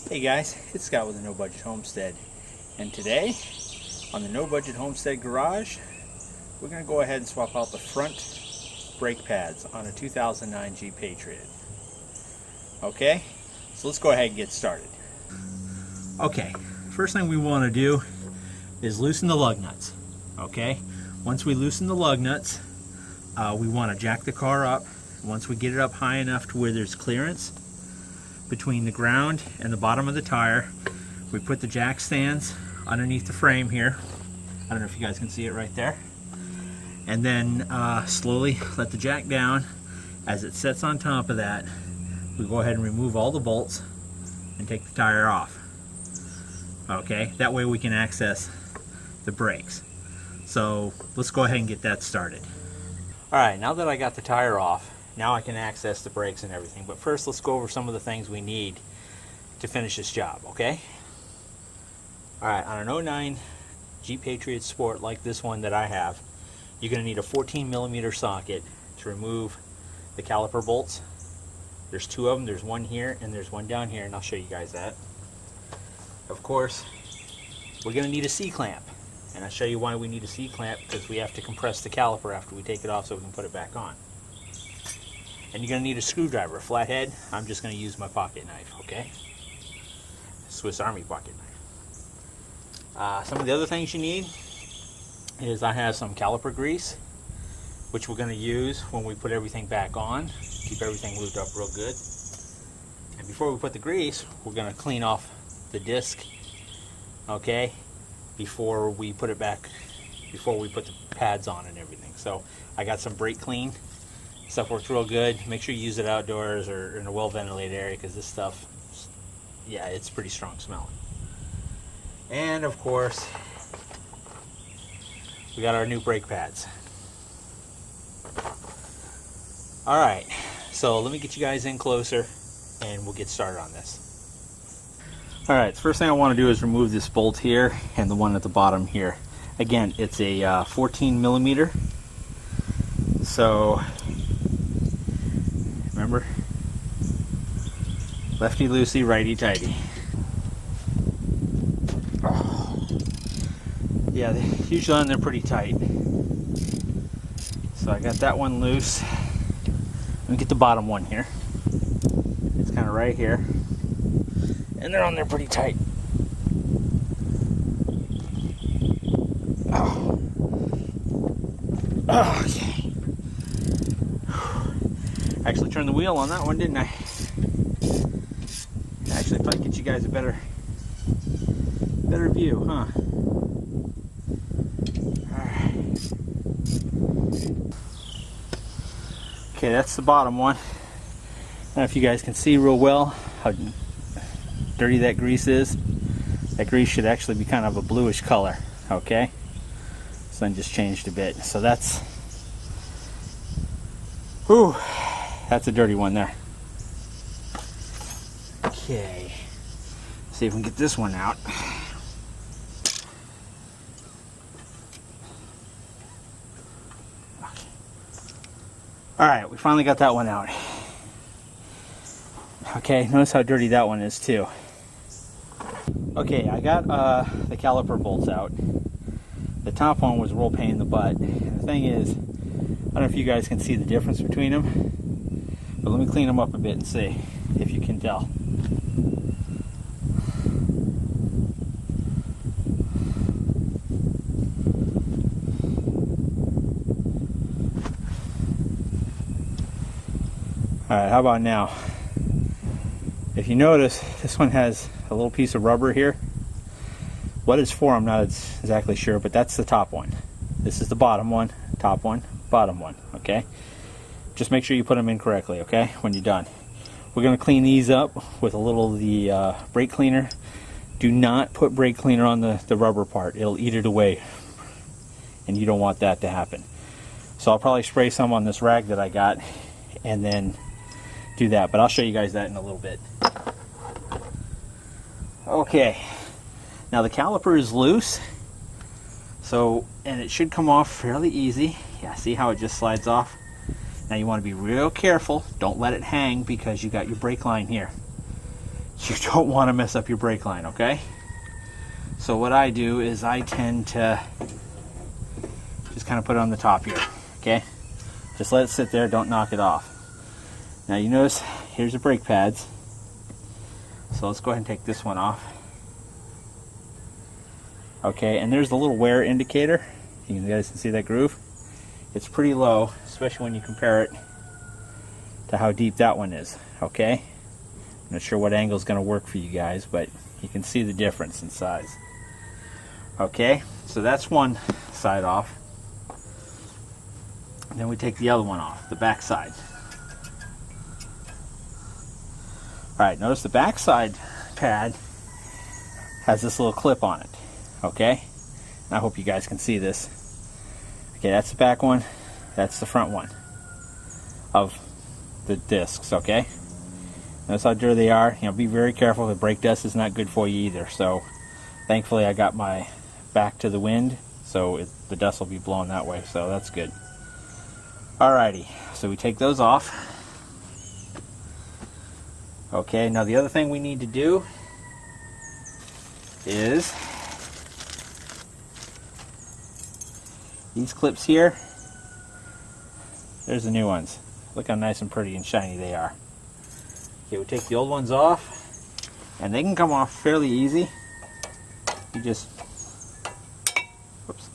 Hey guys, it's Scott with the No Budget Homestead, and today on the No Budget Homestead Garage we're going to go ahead and swap out the front brake pads on a 2009 Jeep Patriot. Okay, so let's go ahead and get started. Okay, first thing we want to do is loosen the lug nuts. Okay, once we loosen the lug nuts, we want to jack the car up. Once we get it up high enough to where there's clearance between the ground and the bottom of the tire, we put the jack stands underneath the frame here. I don't know if you guys can see it right there. And then slowly let the jack down. As it sets on top of that, we go ahead and remove all the bolts and take the tire off. Okay, that way we can access the brakes. So let's go ahead and get that started. Alright, now that I got the tire off, now I can access the brakes and everything. But first, let's go over some of the things we need to finish this job, okay? Alright, on an 09 Jeep Patriot Sport like this one that I have, you're going to need a 14mm socket to remove the caliper bolts. There's two of them. There's one here and there's one down here, and I'll show you guys that. Of course, we're going to need a C-clamp. And I'll show you why we need a C-clamp, because we have to compress the caliper after we take it off so we can put it back on. And you're going to need a screwdriver, a flathead. I'm just going to use my pocket knife, okay? Swiss Army pocket knife. Some of the other things you need is I have some caliper grease, which we're going to use when we put everything back on. Keep everything lubed up real good. And before we put the grease, we're going to clean off the disc, okay, before we put it back, before we put the pads on and everything. So I got some brake clean. Stuff works real good. Make sure you use it outdoors or in a well ventilated area, because this stuff, yeah, it's pretty strong smelling. And of course, we got our new brake pads. Alright, so let me get you guys in closer and we'll get started on this. Alright, the first thing I want to do is remove this bolt here and the one at the bottom here. Again, it's a 14mm. So remember, lefty loosey, righty tighty. Oh. Yeah, usually on they're pretty tight. So I got that one loose. Let me get the bottom one here. It's kind of right here. And they're on there pretty tight. Oh. Oh, okay. I actually turned the wheel on that one, didn't I? Actually, if I get you guys a better view, huh? Alright. Okay, that's the bottom one. I don't know if you guys can see real well how dirty that grease is. That grease should actually be kind of a bluish color, okay? Sun just changed a bit. So that's, whew, that's a dirty one there. Okay, see if we can get this one out. Alright, we finally got that one out. Okay, notice how dirty that one is too. Okay, I got the caliper bolts out. The top one was a real pain in the butt. And the thing is, I don't know if you guys can see the difference between them, but let me clean them up a bit and see if you can tell. Alright, how about now? If you notice, this one has a little piece of rubber here. What it's for, I'm not exactly sure, but that's the top one. This is the bottom one, top one, bottom one, okay? Just make sure you put them in correctly, okay, when you're done. We're going to clean these up with a little of the brake cleaner. Do not put brake cleaner on the rubber part. It'll eat it away, and you don't want that to happen. So I'll probably spray some on this rag that I got, and then do that, but I'll show you guys that in a little bit. Okay, now the caliper is loose, so, and it should come off fairly easy. Yeah, see how it just slides off? Now you want to be real careful. Don't let it hang, because you got your brake line here. You don't want to mess up your brake line, okay? So what I do is I tend to just kind of put it on the top here, okay? Just let it sit there, don't knock it off. Now you notice, here's the brake pads. So let's go ahead and take this one off. Okay, and there's the little wear indicator. You guys can see that groove. It's pretty low, especially when you compare it to how deep that one is, okay? I'm not sure what angle is going to work for you guys, but you can see the difference in size. Okay, so that's one side off. And then we take the other one off, the back side. Alright, notice the back side pad has this little clip on it, okay? And I hope you guys can see this. Okay, that's the back one, that's the front one of the discs, okay? Notice how dirty they are. You know, be very careful. The brake dust is not good for you either. So, thankfully, I got my back to the wind, so the dust will be blowing that way. So that's good. Alrighty, so we take those off. Okay, now the other thing we need to do is these clips here. There's the new ones. Look how nice and pretty and shiny they are. Okay, we take the old ones off, and they can come off fairly easy. You just, whoops.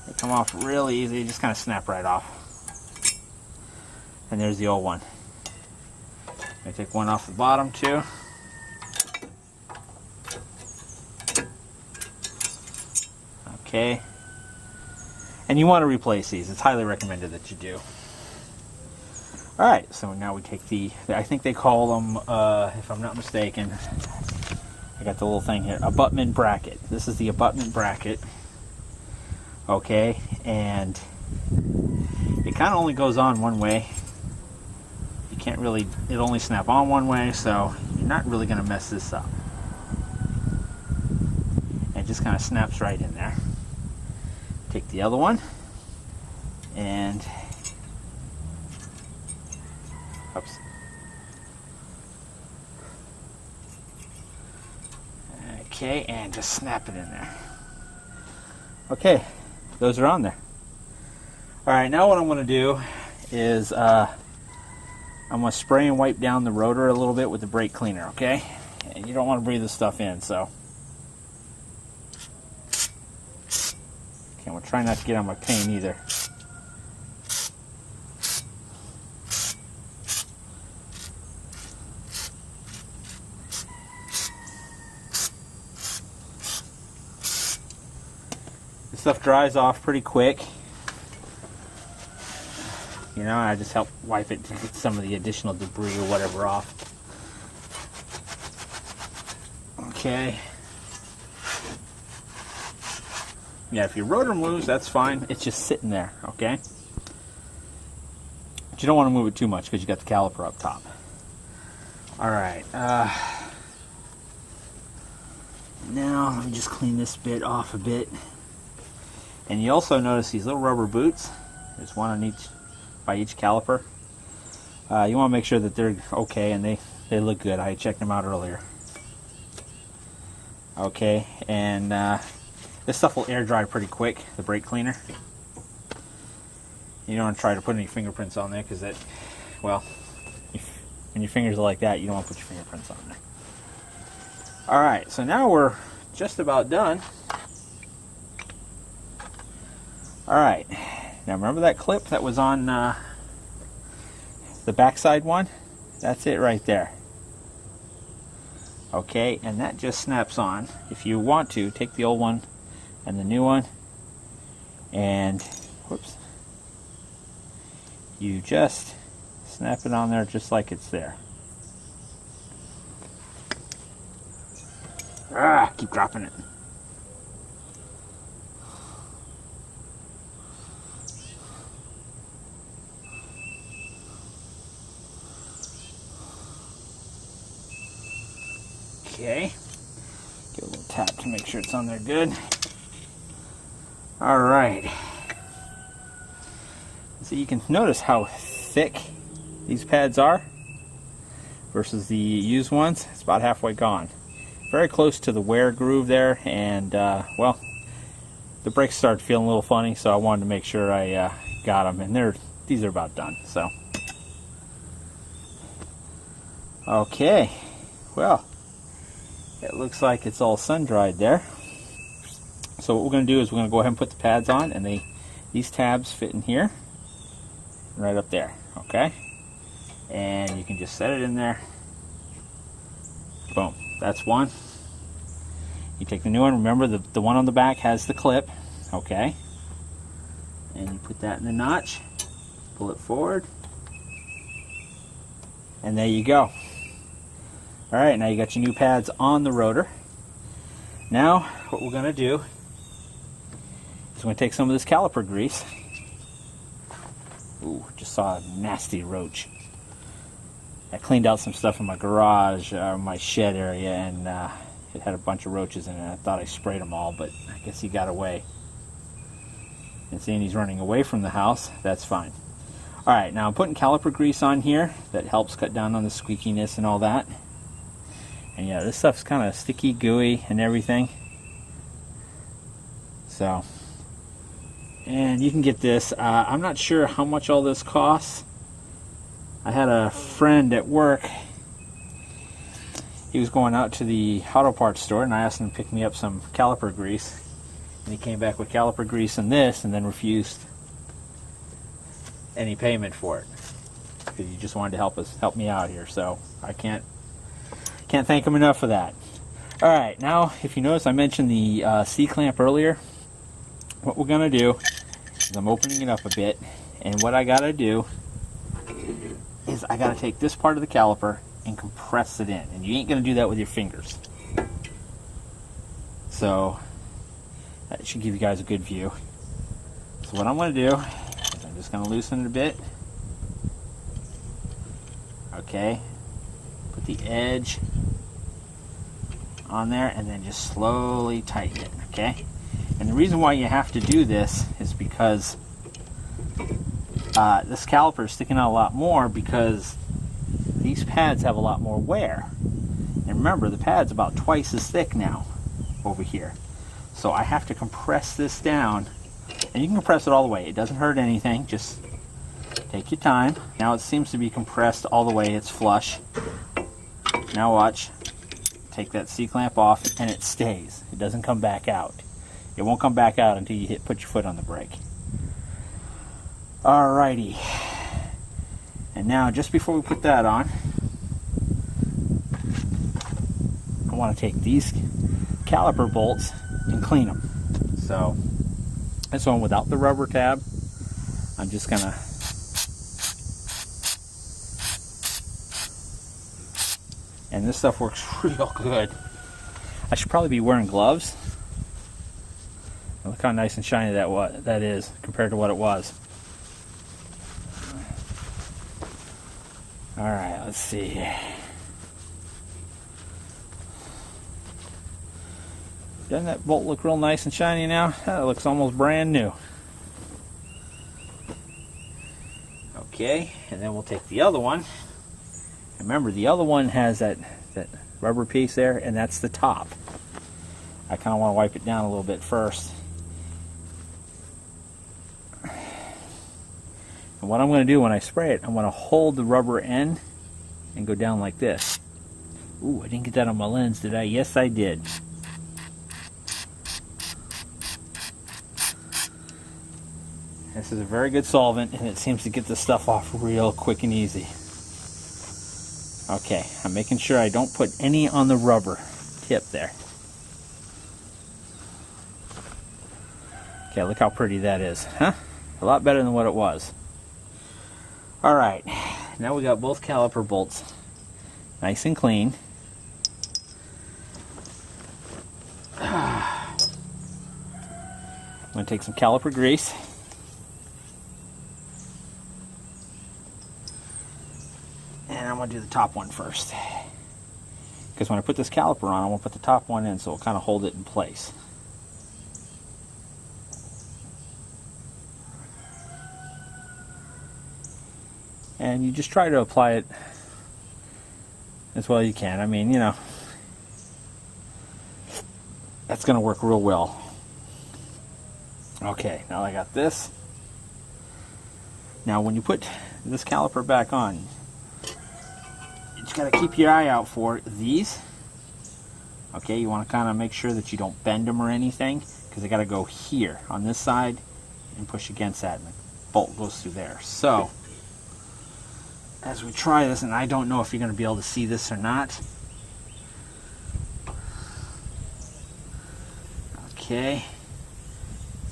They come off really easy, you just kind of snap right off. And there's the old one. I take one off the bottom too. Okay. And you want to replace these. It's highly recommended that you do. Alright, so now we take the, I think they call them, if I'm not mistaken, I got the little thing here, Abutment Bracket. This is the Abutment Bracket. Okay, and it kind of only goes on one way. You can't really, it only snap on one way, so you're not really going to mess this up. And it just kind of snaps right in there. Take the other one, and oops. Okay, and just snap it in there. Okay, those are on there. Alright, now what I'm going to do is I'm going to spray and wipe down the rotor a little bit with the brake cleaner, okay? And you don't want to breathe this stuff in, so. Okay, we'll try not to get on my paint either. This stuff dries off pretty quick. You know, I just help wipe it to get some of the additional debris or whatever off. Okay. Yeah, if your rotor moves, that's fine. It's just sitting there, okay? But you don't want to move it too much because you got the caliper up top. Alright. Now, let me just clean this bit off a bit. And you also notice these little rubber boots. There's one on each, by each caliper. You want to make sure that they're okay and they look good. I checked them out earlier. Okay, and this stuff will air dry pretty quick, the brake cleaner. You don't want to try to put any fingerprints on there because that, well, when your fingers are like that, you don't want to put your fingerprints on there. Alright, so now we're just about done. Alright, now remember that clip that was on the backside one? That's it right there. Okay, and that just snaps on. If you want to, take the old one and the new one, and whoops, you just snap it on there just like it's there. Ah, keep dropping it. Okay, give it a little tap to make sure it's on there good. Alright, so you can notice how thick these pads are versus the used ones, it's about halfway gone. Very close to the wear groove there, and well, the brakes started feeling a little funny, so I wanted to make sure I got them, and these are about done. So okay, well, it looks like it's all sun dried there. So what we're going to do is we're going to go ahead and put the pads on, and these tabs fit in here, right up there, okay? And you can just set it in there. Boom, that's one. You take the new one, remember the one on the back has the clip, okay? And you put that in the notch, pull it forward, and there you go. Alright, now you got your new pads on the rotor. Now, what we're going to do is we're going to take some of this caliper grease. Ooh, just saw a nasty roach. I cleaned out some stuff in my garage, my shed area, and it had a bunch of roaches in it. I thought I sprayed them all, but I guess he got away. And seeing he's running away from the house, that's fine. Alright, now I'm putting caliper grease on here. That helps cut down on the squeakiness and all that. And yeah, this stuff's kind of sticky, gooey, and everything. So, and you can get this. I'm not sure how much all this costs. I had a friend at work. He was going out to the auto parts store, and I asked him to pick me up some caliper grease. And he came back with caliper grease and this, and then refused any payment for it because he just wanted to help me out here. So I can't thank him enough for that. All right, now if you notice, I mentioned the C-clamp earlier. What we're gonna do is I'm opening it up a bit, and what I gotta do is I gotta take this part of the caliper and compress it in, and you ain't gonna do that with your fingers. So that should give you guys a good view. So what I'm gonna do is I'm just gonna loosen it a bit. Okay, put the edge on there and then just slowly tighten it, okay? And the reason why you have to do this is because this caliper is sticking out a lot more because these pads have a lot more wear. And remember, the pad's about twice as thick now over here. So I have to compress this down, and you can compress it all the way. It doesn't hurt anything, just take your time. Now it seems to be compressed all the way, it's flush. Now watch. Take that C-clamp off and it stays. It doesn't come back out. It won't come back out until you put your foot on the brake. Alrighty. And now just before we put that on, I want to take these caliper bolts and clean them. So this one without the rubber tab, I'm just gonna and this stuff works real good. I should probably be wearing gloves. Look how nice and shiny that is compared to what it was. Alright, let's see here. Doesn't that bolt look real nice and shiny now? That looks almost brand new. Okay, and then we'll take the other one. Remember, the other one has that rubber piece there, and that's the top. I kind of want to wipe it down a little bit first. And what I'm going to do when I spray it, I'm going to hold the rubber end and go down like this. Ooh, I didn't get that on my lens, did I? Yes, I did. This is a very good solvent, and it seems to get this stuff off real quick and easy. Okay, I'm making sure I don't put any on the rubber tip there. Okay, look how pretty that is, huh? A lot better than what it was. Alright, now we got both caliper bolts nice and clean. I'm going to take some caliper grease. And I'm going to do the top one first. Because when I put this caliper on, I want to put the top one in so it'll kind of hold it in place. And you just try to apply it as well as you can. I mean, you know, that's going to work real well. Okay, now I got this. Now when you put this caliper back on, you just got to keep your eye out for these. Okay, you want to kind of make sure that you don't bend them or anything, because they got to go here on this side and push against that, and the bolt goes through there. So as we try this, and I don't know if you're going to be able to see this or not. Okay,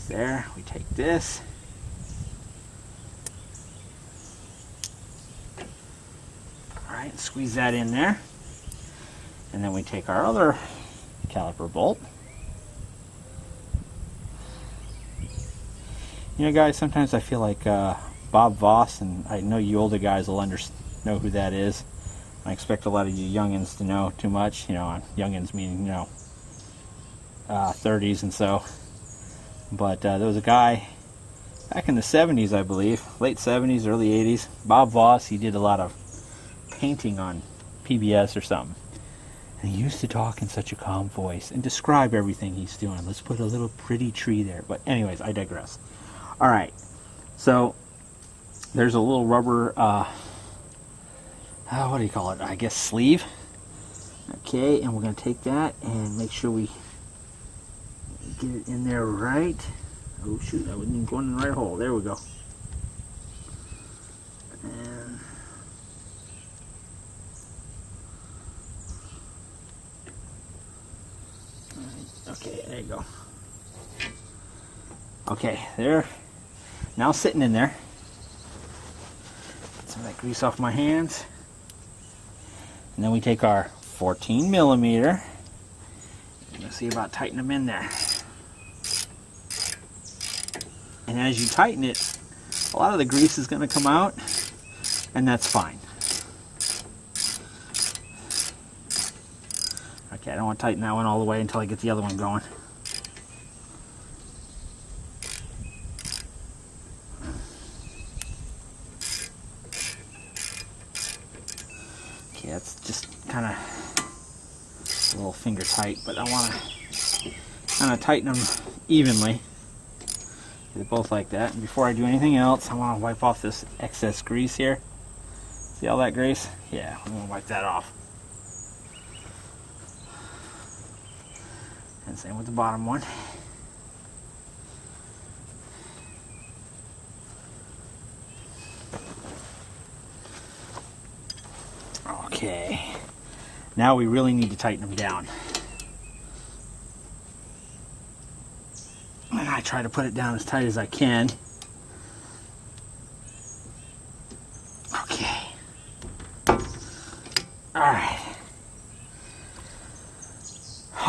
there, we take this. Alright, squeeze that in there. And then we take our other caliper bolt. You know, guys, sometimes I feel like Bob Voss, and I know you older guys will know who that is. I expect a lot of you youngins to know too much. You know, youngins meaning, you know, 30s and so. But there was a guy back in the 70s, I believe, late 70s, early 80s. Bob Voss, he did a lot of painting on PBS or something. And he used to talk in such a calm voice and describe everything he's doing. Let's put a little pretty tree there. But anyways, I digress. Alright, so there's a little rubber, what do you call it? I guess sleeve. Okay, and we're going to take that and make sure we get it in there right. Oh shoot, I wasn't even going in the right hole. There we go. And okay, there you go. Okay, there. Now sitting in there. Get some of that grease off my hands. And then we take our 14 millimeter. You'll see about tightening them in there. And as you tighten it, a lot of the grease is going to come out, and that's fine. Okay, I don't want to tighten that one all the way until I get the other one going. Okay, that's just kind of a little finger tight, but I want to kind of tighten them evenly. They're both like that. And before I do anything else, I want to wipe off this excess grease here. See all that grease? Yeah, I'm going to wipe that off. And same with the bottom one. Okay. Now we really need to tighten them down. And I try to put it down as tight as I can. Okay. Alright.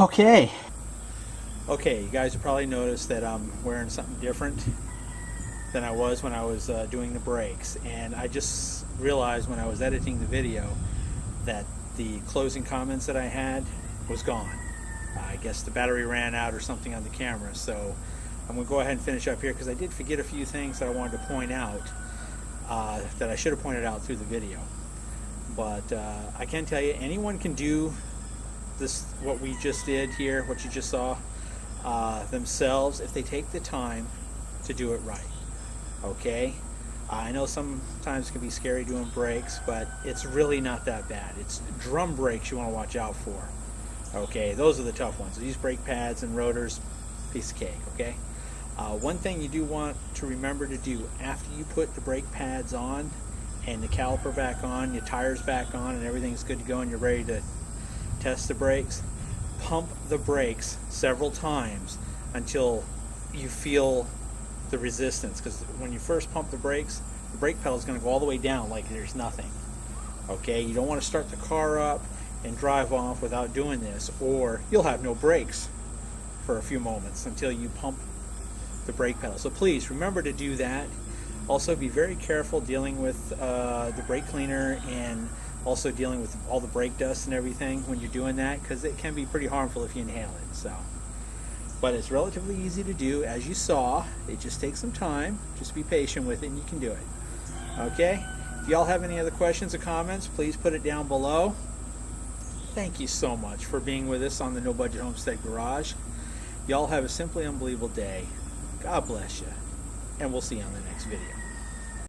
Okay. Okay, you guys have probably noticed that I'm wearing something different than I was when I was doing the brakes. And I just realized when I was editing the video that the closing comments that I had was gone. I guess the battery ran out or something on the camera, so I'm going to go ahead and finish up here because I did forget a few things that I wanted to point out that I should have pointed out through the video. But I can tell you, anyone can do this, what we just did here, what you just saw, themselves if they take the time to do it right. Okay? I know sometimes it can be scary doing brakes, but it's really not that bad. It's drum brakes you want to watch out for. Okay, those are the tough ones. These brake pads and rotors, piece of cake, okay? One thing you do want to remember to do after you put the brake pads on and the caliper back on, your tires back on, and everything's good to go and you're ready to test the brakes, pump the brakes several times until you feel the resistance, because when you first pump the brakes, the brake pedal is going to go all the way down like there's nothing. Okay, you don't want to start the car up and drive off without doing this, or you'll have no brakes for a few moments until you pump the brake pedal. So please remember to do that. Also be very careful dealing with the brake cleaner and also dealing with all the brake dust and everything when you're doing that, because it can be pretty harmful if you inhale it. So, but it's relatively easy to do, as you saw. It just takes some time. Just be patient with it and you can do it. Okay? If y'all have any other questions or comments, please put it down below. thank you so much for being with us on the No Budget Homestead Garage. Y'all have a simply unbelievable day. God bless you. And we'll see you on the next video.